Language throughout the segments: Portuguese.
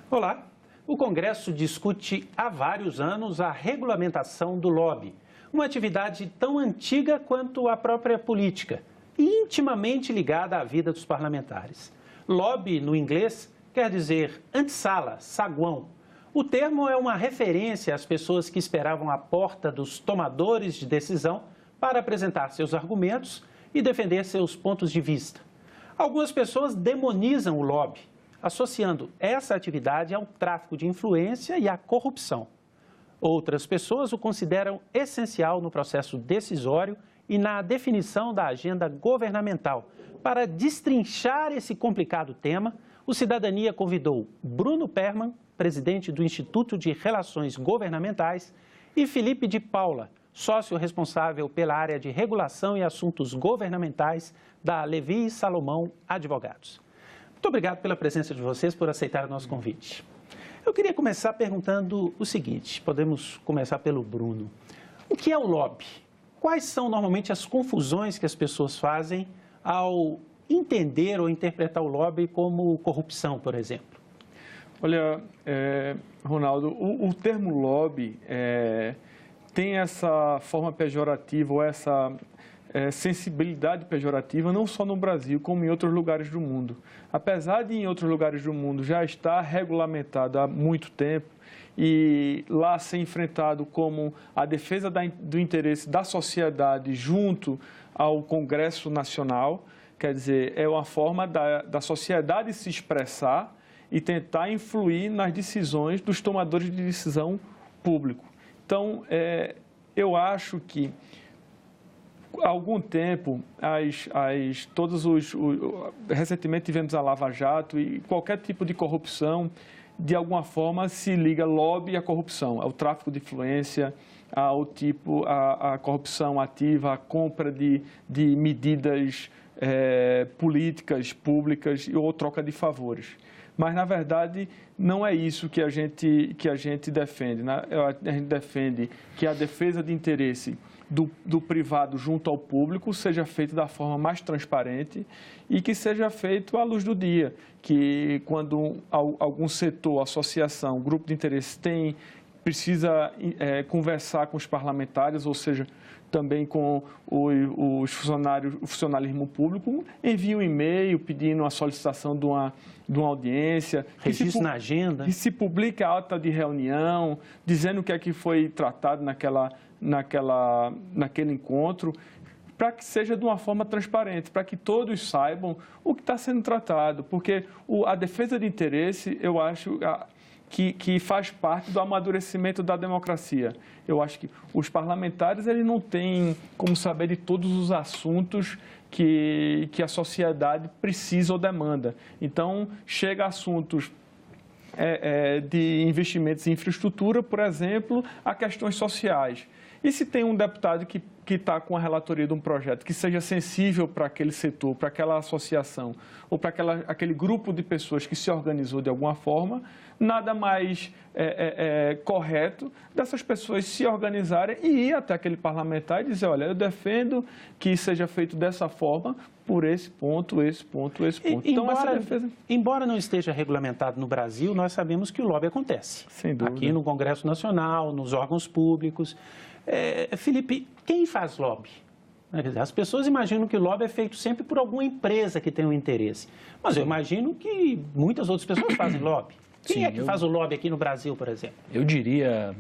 Olá! O Congresso discute há vários anos a regulamentação do lobby, uma atividade tão antiga quanto a própria política e intimamente ligada à vida dos parlamentares. Lobby, no inglês, quer dizer antessala, saguão. O termo é uma referência às pessoas que esperavam à porta dos tomadores de decisão para apresentar seus argumentos e defender seus pontos de vista. Algumas pessoas demonizam o lobby, associando essa atividade ao tráfico de influência e à corrupção. Outras pessoas o consideram essencial no processo decisório e na definição da agenda governamental. Para destrinchar esse complicado tema, o Cidadania convidou Bruno Perman, presidente do Instituto de Relações Governamentais, e Felipe de Paula, sócio responsável pela área de regulação e assuntos governamentais da Levi Salomão Advogados. Muito obrigado pela presença de vocês, por aceitar o nosso convite. Eu queria começar perguntando o seguinte, podemos começar pelo Bruno. O que é o lobby? Quais são normalmente as confusões que as pessoas fazem ao entender ou interpretar o lobby como corrupção, por exemplo? Olha, Ronaldo, o termo lobby tem essa forma pejorativa ou essa sensibilidade pejorativa não só no Brasil, como em outros lugares do mundo. Apesar de em outros lugares do mundo já estar regulamentado há muito tempo e lá ser enfrentado como a defesa do interesse da sociedade junto ao Congresso Nacional, quer dizer, é uma forma da sociedade se expressar e tentar influir nas decisões dos tomadores de decisão público. Então, eu acho que há algum tempo, recentemente tivemos a Lava Jato e qualquer tipo de corrupção, de alguma forma, se liga lobby à corrupção, ao tráfico de influência, à corrupção ativa, à compra de medidas políticas públicas ou troca de favores. Mas, na verdade, não é isso que a gente defende. Né? A gente defende que a defesa de interesse do privado junto ao público seja feita da forma mais transparente e que seja feito à luz do dia. Que quando algum setor, associação, grupo de interesse precisa conversar com os parlamentares, ou seja, também com o funcionalismo público, envia um e-mail pedindo a solicitação de uma audiência. Registro na agenda. E se publica a ata de reunião, dizendo o que é que foi tratado naquele encontro, para que seja de uma forma transparente, para que todos saibam o que está sendo tratado. Porque a defesa de interesse, eu acho que faz parte do amadurecimento da democracia. Eu acho que os parlamentares eles não têm como saber de todos os assuntos que a sociedade precisa ou demanda. Então, chega a assuntos de investimentos em infraestrutura, por exemplo, a questões sociais. E se tem um deputado que está com a relatoria de um projeto que seja sensível para aquele setor, para aquela associação, ou para aquele grupo de pessoas que se organizou de alguma forma, nada mais correto dessas pessoas se organizarem e ir até aquele parlamentar e dizer, olha, eu defendo que seja feito dessa forma, por esse ponto, esse ponto, esse ponto. Então, essa defesa... Embora não esteja regulamentado no Brasil, nós sabemos que o lobby acontece. Sem dúvida. Aqui no Congresso Nacional, nos órgãos públicos. Felipe, quem faz lobby? As pessoas imaginam que o lobby é feito sempre por alguma empresa que tem um interesse. Mas eu imagino que muitas outras pessoas fazem lobby. Quem é que faz o lobby aqui no Brasil, por exemplo? Eu diria,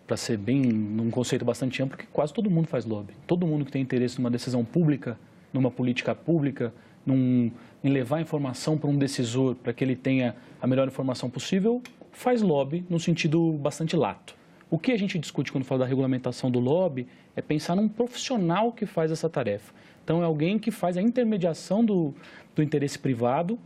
para ser bem num conceito bastante amplo, que quase todo mundo faz lobby. Todo mundo que tem interesse numa decisão pública, numa política pública, em levar informação para um decisor, para que ele tenha a melhor informação possível, faz lobby no sentido bastante lato. O que a gente discute quando fala da regulamentação do lobby é pensar num profissional que faz essa tarefa. Então, é alguém que faz a intermediação do interesse privado,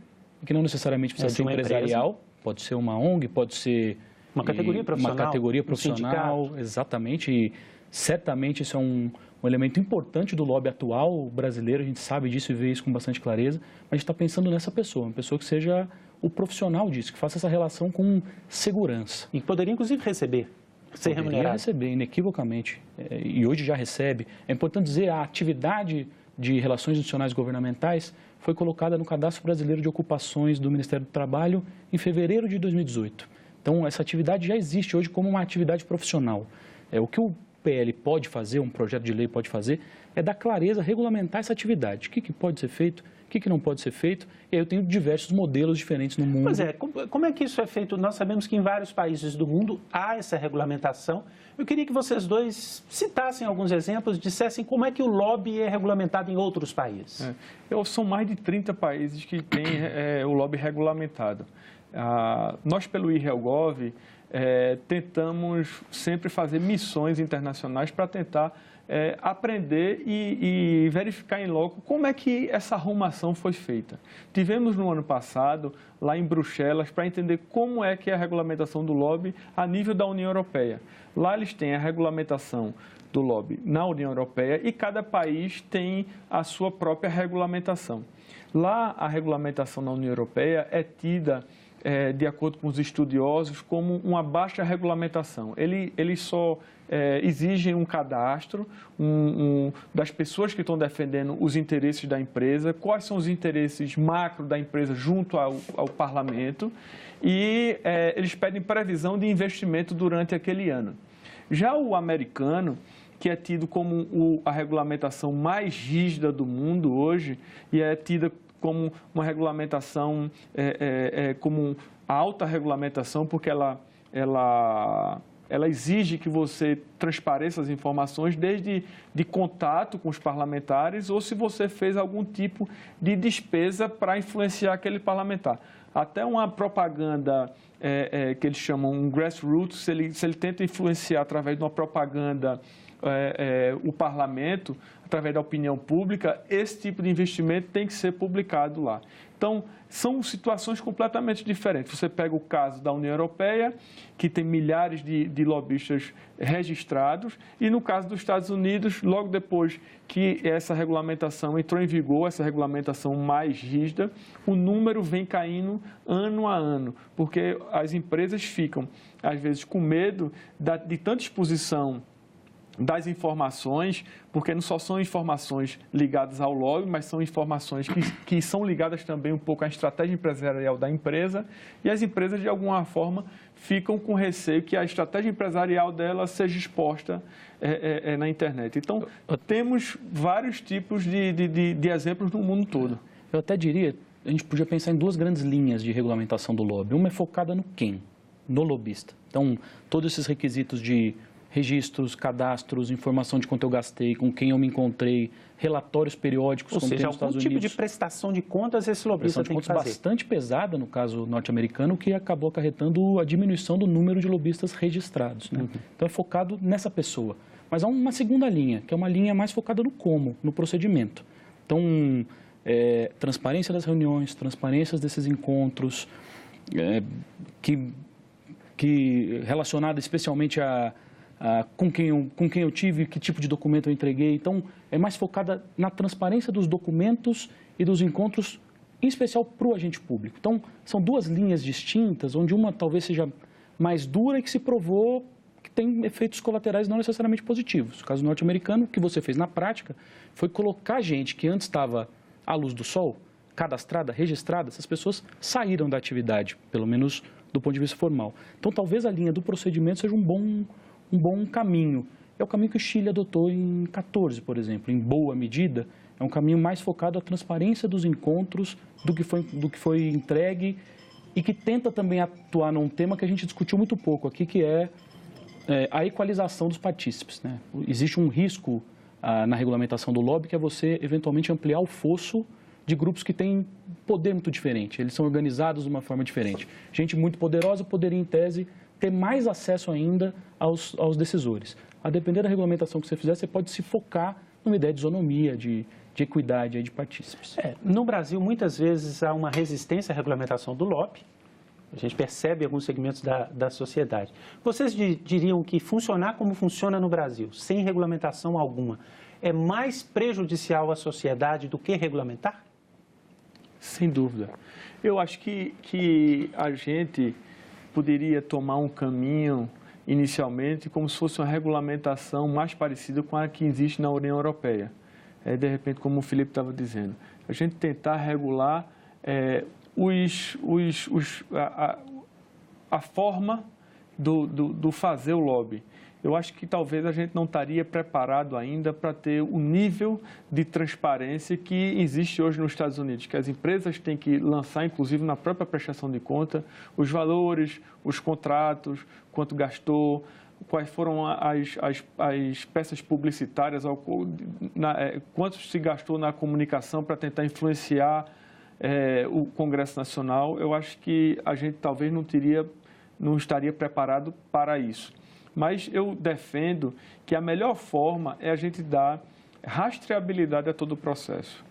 que não necessariamente precisa ser empresarial, empresa. Pode ser uma ONG, pode ser uma categoria profissional. Uma categoria profissional, exatamente. E certamente isso é um elemento importante do lobby atual brasileiro, a gente sabe disso e vê isso com bastante clareza, mas a gente está pensando nessa pessoa, uma pessoa que seja o profissional disso, que faça essa relação com segurança. E poderia, inclusive, receber. Poderia receber, inequivocamente, e hoje já recebe. É importante dizer, a atividade de Relações Institucionais Governamentais foi colocada no Cadastro Brasileiro de Ocupações do Ministério do Trabalho em fevereiro de 2018. Então, essa atividade já existe hoje como uma atividade profissional. O que o PL pode fazer, um projeto de lei pode fazer, é dar clareza, regulamentar essa atividade. O que pode ser feito, o que não pode ser feito. E aí eu tenho diversos modelos diferentes no mundo. Pois é, como é que isso é feito? Nós sabemos que em vários países do mundo há essa regulamentação. Eu queria que vocês dois citassem alguns exemplos, dissessem como é que o lobby é regulamentado em outros países. São mais de 30 países que têm o lobby regulamentado. Nós, pelo IRELGOV, tentamos sempre fazer missões internacionais para tentar aprender e verificar em loco como é que essa arrumação foi feita. Tivemos no ano passado, lá em Bruxelas, para entender como é que é a regulamentação do lobby a nível da União Europeia. Lá eles têm a regulamentação do lobby na União Europeia e cada país tem a sua própria regulamentação. Lá, a regulamentação na União Europeia é tida, de acordo com os estudiosos, como uma baixa regulamentação. Eles só exigem um cadastro das pessoas que estão defendendo os interesses da empresa, quais são os interesses macro da empresa junto ao parlamento, e eles pedem previsão de investimento durante aquele ano. Já o americano, que é tido como a regulamentação mais rígida do mundo hoje, e é tida como uma regulamentação, como a alta regulamentação, porque ela exige que você transpareça as informações desde de contato com os parlamentares ou se você fez algum tipo de despesa para influenciar aquele parlamentar. Até uma propaganda que eles chamam um grassroots, se ele tenta influenciar através de uma propaganda o parlamento, através da opinião pública, esse tipo de investimento tem que ser publicado lá. Então, são situações completamente diferentes. Você pega o caso da União Europeia, que tem milhares de lobistas registrados, e no caso dos Estados Unidos, logo depois que essa regulamentação entrou em vigor, essa regulamentação mais rígida, o número vem caindo ano a ano, porque as empresas ficam, às vezes, com medo de tanta exposição das informações, porque não só são informações ligadas ao lobby, mas são informações que são ligadas também um pouco à estratégia empresarial da empresa, e as empresas, de alguma forma, ficam com receio que a estratégia empresarial dela seja exposta na internet. Então, temos vários tipos de exemplos no mundo todo. Eu até diria, a gente podia pensar em duas grandes linhas de regulamentação do lobby. Uma é focada no quem? No lobista. Então, todos esses requisitos de registros, cadastros, informação de quanto eu gastei, com quem eu me encontrei, relatórios periódicos, como tem nos Estados Unidos. Ou seja, algum tipo de prestação de contas esse lobista tem que fazer. Bastante pesada, no caso norte-americano, que acabou acarretando a diminuição do número de lobistas registrados. Né? Então, é focado nessa pessoa. Mas há uma segunda linha, que é uma linha mais focada no como, no procedimento. Então, transparência das reuniões, transparência desses encontros, relacionada especialmente com quem eu tive, que tipo de documento eu entreguei. Então, é mais focada na transparência dos documentos e dos encontros, em especial para o agente público. Então, são duas linhas distintas, onde uma talvez seja mais dura e que se provou que tem efeitos colaterais não necessariamente positivos. No caso norte-americano, o que você fez na prática foi colocar gente que antes estava à luz do sol, cadastrada, registrada, essas pessoas saíram da atividade, pelo menos do ponto de vista formal. Então, talvez a linha do procedimento seja um bom caminho. É o caminho que o Chile adotou em 2014, por exemplo. Em boa medida, é um caminho mais focado à transparência dos encontros, do que foi entregue e que tenta também atuar num tema que a gente discutiu muito pouco aqui, que é a equalização dos partícipes. Né? Existe um risco na regulamentação do lobby, que é você, eventualmente, ampliar o fosso de grupos que têm poder muito diferente. Eles são organizados de uma forma diferente. Gente muito poderosa poderia, em tese, ter mais acesso ainda aos decisores. A depender da regulamentação que você fizer, você pode se focar numa ideia de isonomia, de equidade de partícipes. No Brasil, muitas vezes há uma resistência à regulamentação do lobby. A gente percebe em alguns segmentos da sociedade. Vocês diriam que funcionar como funciona no Brasil, sem regulamentação alguma, é mais prejudicial à sociedade do que regulamentar? Sem dúvida. Eu acho que a gente poderia tomar um caminho, inicialmente, como se fosse uma regulamentação mais parecida com a que existe na União Europeia. de repente, como o Felipe estava dizendo, a gente tentar regular a forma do fazer o lobby. Eu acho que talvez a gente não estaria preparado ainda para ter o nível de transparência que existe hoje nos Estados Unidos, que as empresas têm que lançar, inclusive na própria prestação de conta, os valores, os contratos, quanto gastou, quais foram as peças publicitárias, quanto se gastou na comunicação para tentar influenciar o Congresso Nacional. Eu acho que a gente talvez não estaria preparado para isso. Mas eu defendo que a melhor forma é a gente dar rastreabilidade a todo o processo.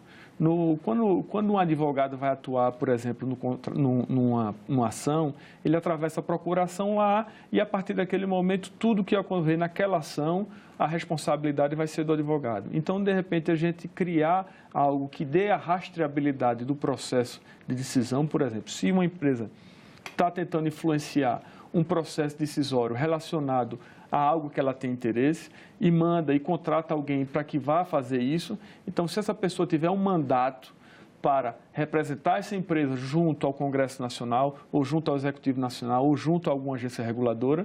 Quando um advogado vai atuar, por exemplo, numa ação, ele atravessa a procuração lá e, a partir daquele momento, tudo que ocorrer naquela ação, a responsabilidade vai ser do advogado. Então, de repente, a gente criar algo que dê a rastreabilidade do processo de decisão, por exemplo, se uma empresa está tentando influenciar um processo decisório relacionado a algo que ela tem interesse e manda e contrata alguém para que vá fazer isso. Então, se essa pessoa tiver um mandato para representar essa empresa junto ao Congresso Nacional, ou junto ao Executivo Nacional, ou junto a alguma agência reguladora,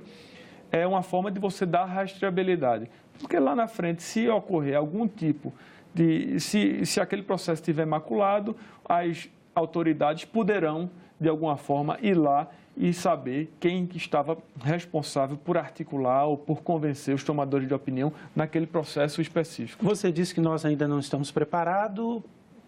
é uma forma de você dar rastreabilidade. Porque lá na frente, se ocorrer algum tipo de... Se aquele processo estiver maculado, as autoridades poderão, de alguma forma, ir lá e saber quem que estava responsável por articular ou por convencer os tomadores de opinião naquele processo específico. Você disse que nós ainda não estamos preparados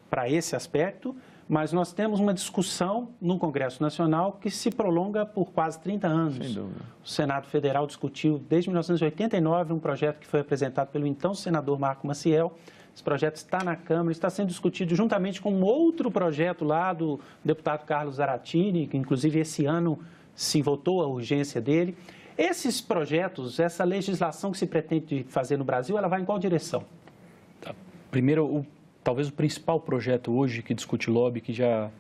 para esse aspecto, mas nós temos uma discussão no Congresso Nacional que se prolonga por quase 30 anos. Sem dúvida. O Senado Federal discutiu desde 1989 um projeto que foi apresentado pelo então senador Marco Maciel. Esse projeto está na Câmara, está sendo discutido juntamente com um outro projeto lá do deputado Carlos Zaratini, que inclusive esse ano se votou a urgência dele. Esses projetos, essa legislação que se pretende fazer no Brasil, ela vai em qual direção? Primeiro, talvez o principal projeto hoje que discute lobby, que já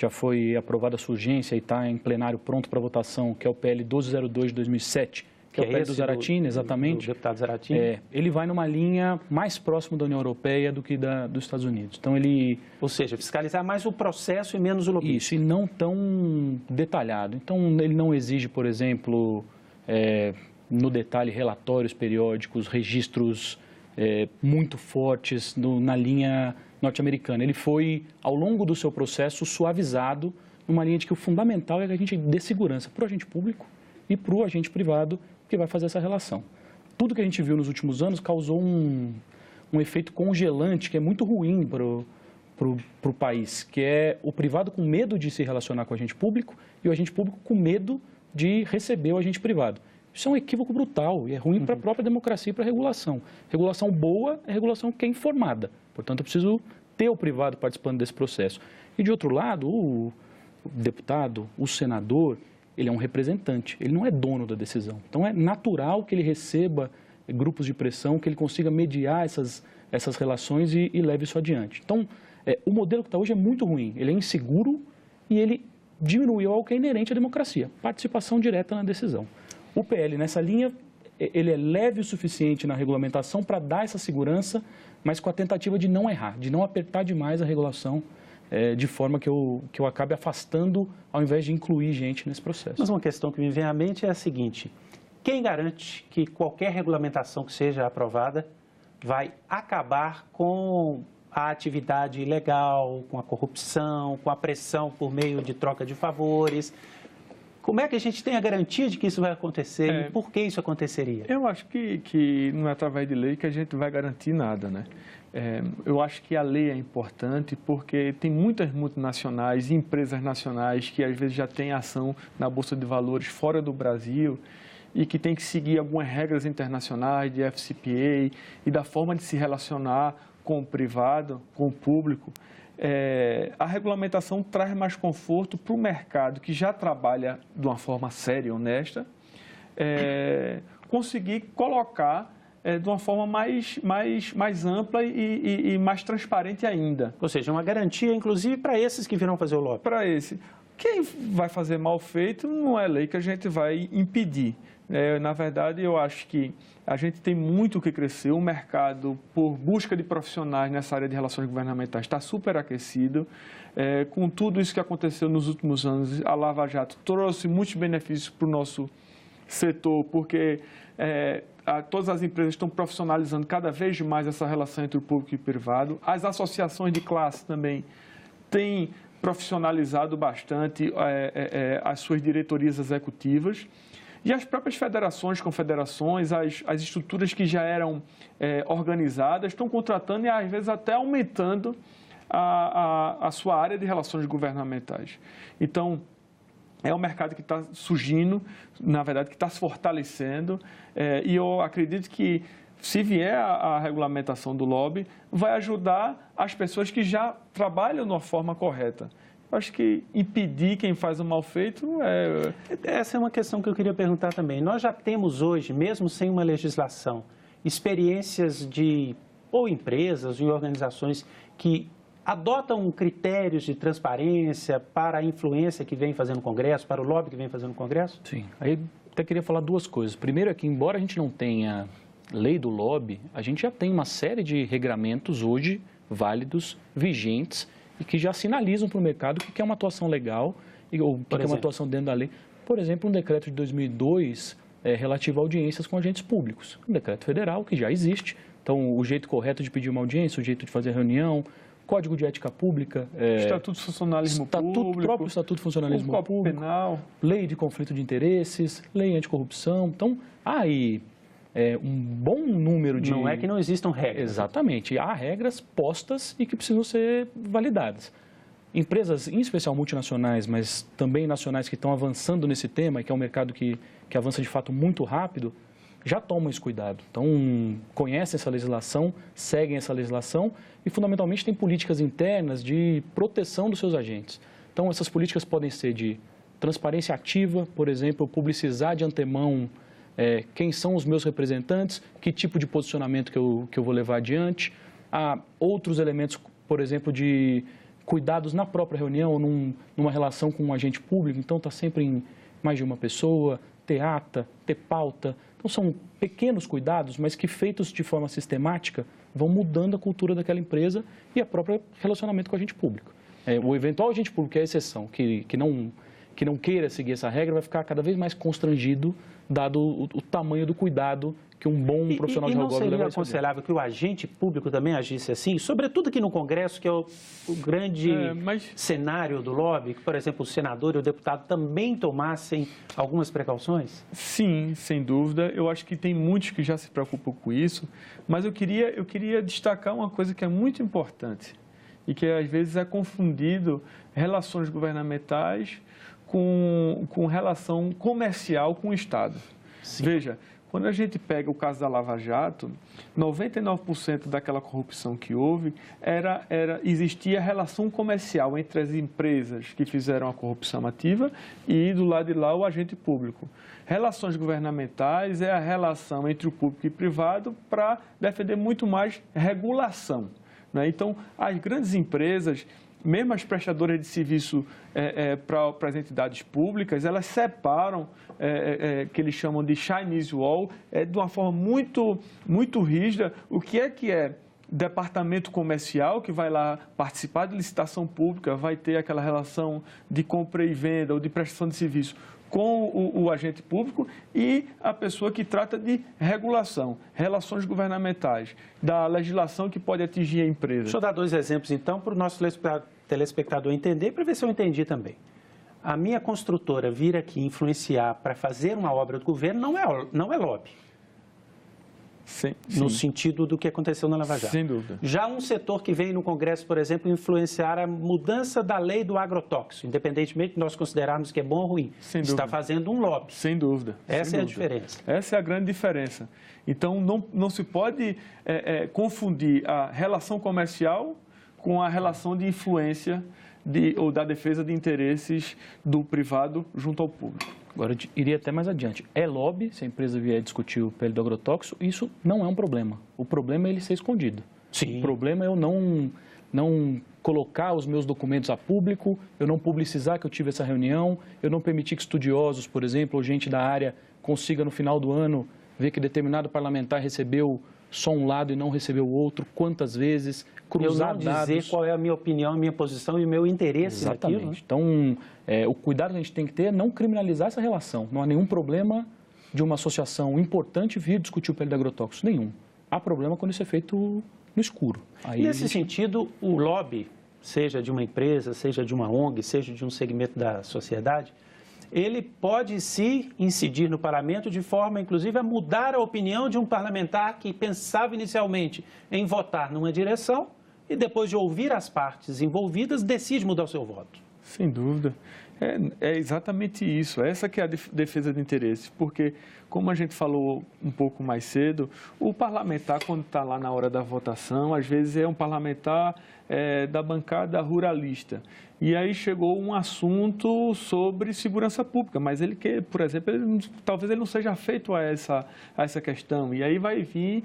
foi aprovada a sua urgência e está em plenário pronto para votação, que é o PL 1202 de 2007, que é o PL do Zaratini, exatamente. Do deputado Zaratini. Ele vai numa linha mais próxima da União Europeia do que dos Estados Unidos. Então, Ou seja, fiscalizar mais o processo e menos o lobby. Isso, e não tão detalhado. Então, ele não exige, por exemplo, no detalhe, relatórios periódicos, registros muito fortes na linha norte-americana. Ele foi, ao longo do seu processo, suavizado numa linha de que o fundamental é que a gente dê segurança para o agente público e para o agente privado que vai fazer essa relação. Tudo que a gente viu nos últimos anos causou um efeito congelante que é muito ruim para o país, que é o privado com medo de se relacionar com o agente público e o agente público com medo de receber o agente privado. Isso é um equívoco brutal e é ruim para a própria democracia e para a regulação. Regulação boa é regulação que é informada. Portanto, eu preciso ter o privado participando desse processo. E, de outro lado, o deputado, o senador, ele é um representante, ele não é dono da decisão. Então, é natural que ele receba grupos de pressão, que ele consiga mediar essas relações e leve isso adiante. Então, o modelo que está hoje é muito ruim, ele é inseguro e ele diminuiu algo que é inerente à democracia, participação direta na decisão. O PL, nessa linha, ele é leve o suficiente na regulamentação para dar essa segurança, mas com a tentativa de não errar, de não apertar demais a regulação, de forma que eu acabe afastando, ao invés de incluir gente nesse processo. Mas uma questão que me vem à mente é a seguinte: quem garante que qualquer regulamentação que seja aprovada vai acabar com a atividade ilegal, com a corrupção, com a pressão por meio de troca de favores? Como é que a gente tem a garantia de que isso vai acontecer e por que isso aconteceria? Eu acho que não é através de lei que a gente vai garantir nada, né? Eu acho que a lei é importante porque tem muitas multinacionais e empresas nacionais que às vezes já têm ação na Bolsa de Valores fora do Brasil e que tem que seguir algumas regras internacionais de FCPA e da forma de se relacionar com o privado, com o público. A regulamentação traz mais conforto para o mercado que já trabalha de uma forma séria e honesta, conseguir colocar de uma forma mais ampla e mais transparente ainda. Ou seja, uma garantia, inclusive, para esses que virão fazer o lobby. Para esse. Quem vai fazer mal feito não é lei que a gente vai impedir. Na verdade, eu acho que a gente tem muito o que crescer. O mercado, por busca de profissionais nessa área de relações governamentais, está superaquecido. Com tudo isso que aconteceu nos últimos anos, a Lava Jato trouxe muitos benefícios para o nosso setor, porque todas as empresas estão profissionalizando cada vez mais essa relação entre o público e o privado. As associações de classe também têm profissionalizado bastante as suas diretorias executivas. E as próprias federações, confederações, as estruturas que já eram organizadas estão contratando e, às vezes, até aumentando a sua área de relações governamentais. Então, é um mercado que está surgindo, na verdade, que está se fortalecendo, e eu acredito que, se vier a regulamentação do lobby, vai ajudar as pessoas que já trabalham de uma forma correta. Eu acho que impedir quem faz o mal feito Essa é uma questão que eu queria perguntar também. Nós já temos hoje, mesmo sem uma legislação, experiências de ou empresas ou organizações que adotam critérios de transparência para a influência que vem fazendo no Congresso, para o lobby que vem fazendo no Congresso? Sim. Aí até queria falar duas coisas. Primeiro é que, embora a gente não tenha lei do lobby, a gente já tem uma série de regramentos hoje válidos, vigentes, e que já sinalizam para o mercado que é uma atuação legal ou que é uma atuação dentro da lei. Por exemplo, um decreto de 2002 relativo a audiências com agentes públicos. Um decreto federal que já existe. Então, o jeito correto de pedir uma audiência, o jeito de fazer reunião, Código de Ética Pública. Estatuto de Funcionalismo Público. Próprio Estatuto de Funcionalismo Código Público. Penal. Lei de Conflito de Interesses, Lei Anticorrupção. Então, há aí um bom número de... Não é que não existam regras. Exatamente. Há regras postas e que precisam ser validadas. Empresas, em especial multinacionais, mas também nacionais que estão avançando nesse tema, que é um mercado que avança de fato muito rápido, já tomam esse cuidado. Então, conhecem essa legislação, seguem essa legislação e, fundamentalmente, têm políticas internas de proteção dos seus agentes. Então, essas políticas podem ser de transparência ativa, por exemplo, publicizar de antemão quem são os meus representantes, que tipo de posicionamento que eu vou levar adiante. Há outros elementos, por exemplo, de cuidados na própria reunião, numa relação com um agente público. Então, está sempre em mais de uma pessoa, ter ata, ter pauta. Então, são pequenos cuidados, mas que, feitos de forma sistemática, vão mudando a cultura daquela empresa e o próprio relacionamento com o agente público. O eventual agente público, que é a exceção, que não queira seguir essa regra, vai ficar cada vez mais constrangido, dado o tamanho do cuidado que um bom profissional de não relógio seria aconselhável que o agente público também agisse assim? Sobretudo aqui no Congresso, que é o grande cenário do lobby, que, por exemplo, o senador e o deputado também tomassem algumas precauções? Sim, sem dúvida. Eu acho que tem muitos que já se preocupam com isso, mas eu queria destacar uma coisa que é muito importante e que, às vezes, é confundido relações governamentais com relação comercial com o Estado. Sim. Veja, quando a gente pega o caso da Lava Jato, 99% daquela corrupção que houve existia relação comercial entre as empresas que fizeram a corrupção ativa e, do lado de lá, o agente público. Relações governamentais é a relação entre o público e o privado para defender muito mais regulação, né? Então, as grandes empresas, mesmo as prestadoras de serviço para as entidades públicas, elas separam, que eles chamam de Chinese Wall, de uma forma muito, muito rígida, o que é departamento comercial, que vai lá participar de licitação pública, vai ter aquela relação de compra e venda ou de prestação de serviço com o agente público, e a pessoa que trata de regulação, relações governamentais, da legislação que pode atingir a empresa. Deixa eu dar dois exemplos, então, para o nosso telespectador entender, para ver se eu entendi também. A minha construtora vir aqui influenciar para fazer uma obra do governo não é lobby. Sim. No sentido do que aconteceu na Lava Jato. Sem dúvida. Já um setor que vem no Congresso, por exemplo, influenciar a mudança da lei do agrotóxico, independentemente de nós considerarmos que é bom ou ruim, está fazendo um lobby. Sem dúvida. Essa é a diferença. Essa é a grande diferença. Então, não se pode confundir a relação comercial com a relação de influência ou da defesa de interesses do privado junto ao público. Agora, eu iria até mais adiante. É lobby, se a empresa vier discutir o PL do agrotóxico, isso não é um problema. O problema é ele ser escondido. Sim. O problema é eu não colocar os meus documentos a público, eu não publicizar que eu tive essa reunião, eu não permitir que estudiosos, por exemplo, ou gente da área consiga no final do ano ver que determinado parlamentar recebeu só um lado e não recebeu o outro, quantas vezes, cruzar dados. Eu não dizer qual é a minha opinião, a minha posição e o meu interesse Exatamente. naquilo, né? Então, o cuidado que a gente tem que ter é não criminalizar essa relação. Não há nenhum problema de uma associação importante vir discutir o PL de agrotóxicos, nenhum. Há problema quando isso é feito no escuro. Aí Nesse sentido, o lobby, seja de uma empresa, seja de uma ONG, seja de um segmento da sociedade, ele pode se incidir no parlamento de forma, inclusive, a mudar a opinião de um parlamentar que pensava inicialmente em votar numa direção e depois de ouvir as partes envolvidas, decide mudar o seu voto. Sem dúvida. É exatamente isso, essa que é a defesa de interesse, porque, como a gente falou um pouco mais cedo, o parlamentar, quando está lá na hora da votação, às vezes é um parlamentar da bancada ruralista. E aí chegou um assunto sobre segurança pública, mas ele quer, por exemplo, talvez ele não seja afeito a essa questão. E aí vai vir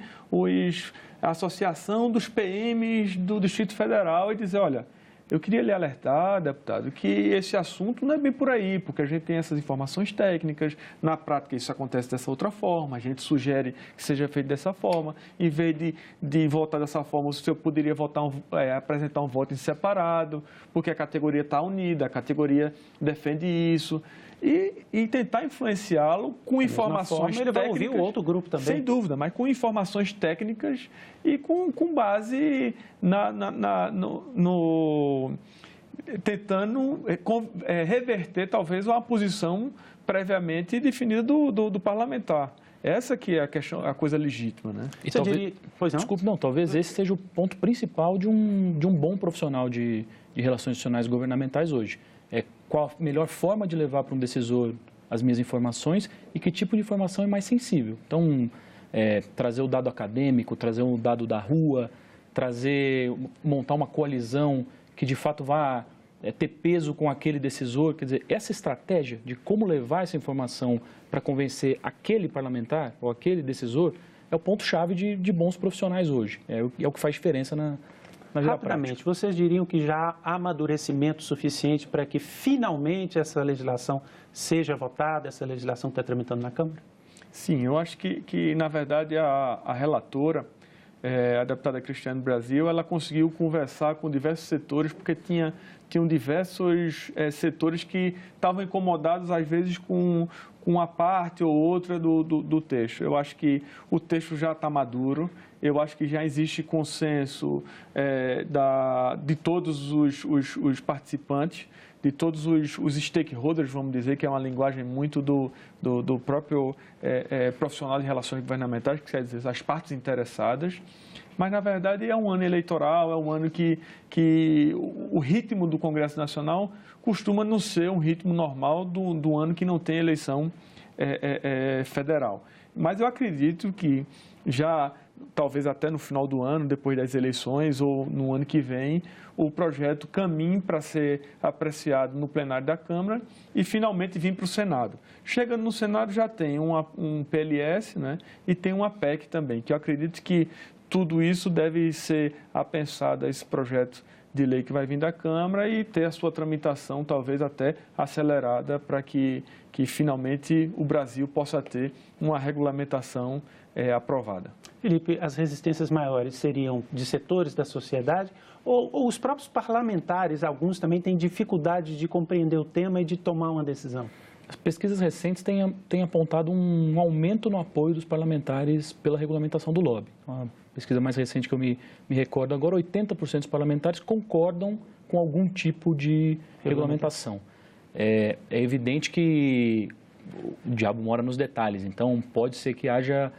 a Associação dos PMs do Distrito Federal e dizer, olha, eu queria lhe alertar, deputado, que esse assunto não é bem por aí, porque a gente tem essas informações técnicas, na prática isso acontece dessa outra forma, a gente sugere que seja feito dessa forma, em vez de votar dessa forma, o senhor poderia apresentar um voto em separado, porque a categoria está unida, a categoria defende isso, e tentar influenciá-lo com informações técnicas. Ele vai ouvir o outro grupo também. Sem dúvida, mas com informações técnicas e com base tentando reverter, talvez, uma posição previamente definida do parlamentar. Essa que é a coisa legítima, né? E talvez, desculpe, talvez esse seja o ponto principal de um bom profissional de relações institucionais governamentais hoje. Qual a melhor forma de levar para um decisor as minhas informações e que tipo de informação é mais sensível. Então, trazer o dado acadêmico, trazer o dado da rua, montar uma coalizão que de fato vá ter peso com aquele decisor. Quer dizer, essa estratégia de como levar essa informação para convencer aquele parlamentar ou aquele decisor é o ponto-chave de bons profissionais hoje. É o que faz diferença na vida Rapidamente, vocês diriam que já há amadurecimento suficiente para que finalmente essa legislação seja votada, essa legislação está tramitando na Câmara? Sim, eu acho que na verdade, a relatora, a deputada Cristiane Brasil, ela conseguiu conversar com diversos setores, porque tinham diversos setores que estavam incomodados, às vezes, com uma parte ou outra do texto. Eu acho que o texto já está maduro, eu acho que já existe consenso de todos os participantes, de todos os stakeholders, vamos dizer, que é uma linguagem muito do próprio profissional de relações governamentais, que quer dizer, as partes interessadas. Mas, na verdade, é um ano eleitoral, é um ano que o ritmo do Congresso Nacional costuma não ser um ritmo normal do ano que não tem eleição federal. Mas eu acredito que já, talvez até no final do ano, depois das eleições ou no ano que vem, o projeto caminhe para ser apreciado no plenário da Câmara e finalmente vir para o Senado. Chegando no Senado já tem um PLS, né, e tem uma PEC também, que eu acredito que tudo isso deve ser apensado a esse projeto de lei que vai vir da Câmara e ter a sua tramitação talvez até acelerada para que finalmente o Brasil possa ter uma regulamentação aprovada. Felipe, as resistências maiores seriam de setores da sociedade ou os próprios parlamentares, alguns também têm dificuldade de compreender o tema e de tomar uma decisão? As pesquisas recentes têm apontado um aumento no apoio dos parlamentares pela regulamentação do lobby. Uma pesquisa mais recente que eu me recordo agora, 80% dos parlamentares concordam com algum tipo de regulamentação. É evidente que o diabo mora nos detalhes, então pode ser que haja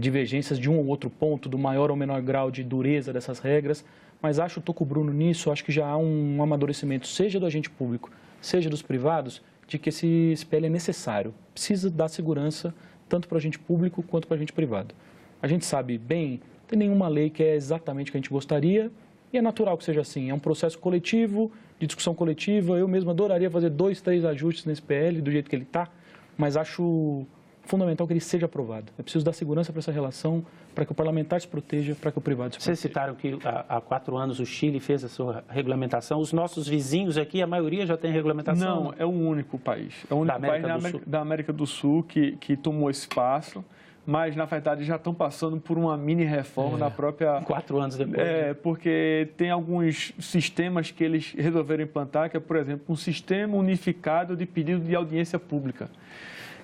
divergências de um ou outro ponto, do maior ou menor grau de dureza dessas regras, mas estou com o Bruno nisso, acho que já há um amadurecimento, seja do agente público, seja dos privados, de que esse PL é necessário, precisa dar segurança tanto para o agente público quanto para o agente privado. A gente sabe bem, não tem nenhuma lei que é exatamente o que a gente gostaria e é natural que seja assim, é um processo coletivo, de discussão coletiva, eu mesmo adoraria fazer 2, 3 ajustes nesse PL do jeito que ele está, mas acho fundamental que ele seja aprovado. É preciso dar segurança para essa relação, para que o parlamentar se proteja, para que o privado se proteja. Vocês citaram que há 4 anos o Chile fez a sua regulamentação. Os nossos vizinhos aqui, a maioria já tem regulamentação? Não, é o único país. É o único país da América do Sul que tomou esse passo, mas, na verdade, já estão passando por uma mini-reforma na própria... 4 anos depois. Porque tem alguns sistemas que eles resolveram implantar, que é, por exemplo, um sistema unificado de pedido de audiência pública.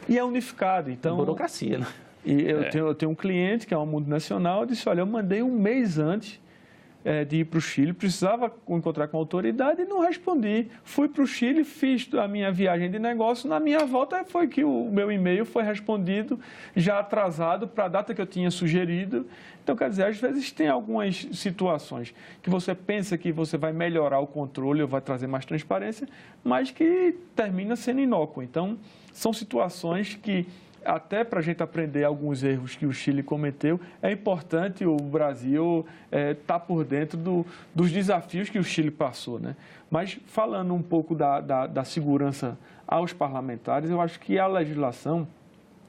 E é unificado, então... Burocracia, né? E eu tenho um cliente que é uma multinacional, disse, olha, eu mandei um mês antes de ir para o Chile, precisava encontrar com a autoridade e não respondi. Fui para o Chile, fiz a minha viagem de negócio, na minha volta foi que o meu e-mail foi respondido, já atrasado para a data que eu tinha sugerido. Então, quer dizer, às vezes tem algumas situações que você pensa que você vai melhorar o controle ou vai trazer mais transparência, mas que termina sendo inócuo. Então, são situações que... Até para a gente aprender alguns erros que o Chile cometeu, é importante o Brasil estar por dentro dos desafios que o Chile passou, né? Mas falando um pouco da segurança aos parlamentares, eu acho que a legislação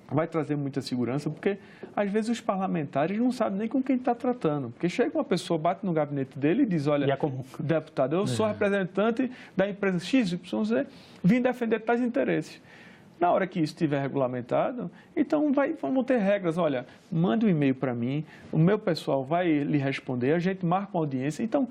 vai trazer muita segurança, porque às vezes os parlamentares não sabem nem com quem está tratando. Porque chega uma pessoa, bate no gabinete dele e diz, olha, deputado, eu sou representante da empresa XYZ, vim defender tais interesses. Na hora que isso estiver regulamentado, então vamos ter regras. Olha, mande um e-mail para mim, o meu pessoal vai lhe responder, a gente marca uma audiência. Então,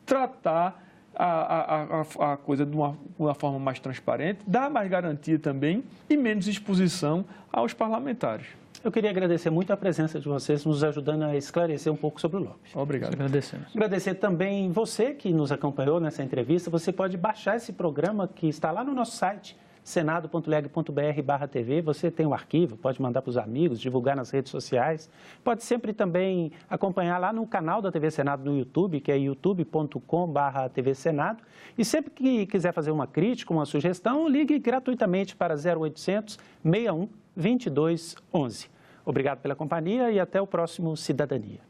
tratar a coisa de uma forma mais transparente, dar mais garantia também e menos exposição aos parlamentares. Eu queria agradecer muito a presença de vocês, nos ajudando a esclarecer um pouco sobre o lobby. Obrigado. Agradecemos. Agradecer também você que nos acompanhou nessa entrevista. Você pode baixar esse programa que está lá no nosso site, senado.leg.br/TV. Você tem o arquivo, pode mandar para os amigos, divulgar nas redes sociais. Pode sempre também acompanhar lá no canal da TV Senado no YouTube, que é youtube.com/TV Senado. E sempre que quiser fazer uma crítica, uma sugestão, ligue gratuitamente para 0800 61 22 11. Obrigado pela companhia e até o próximo Cidadania.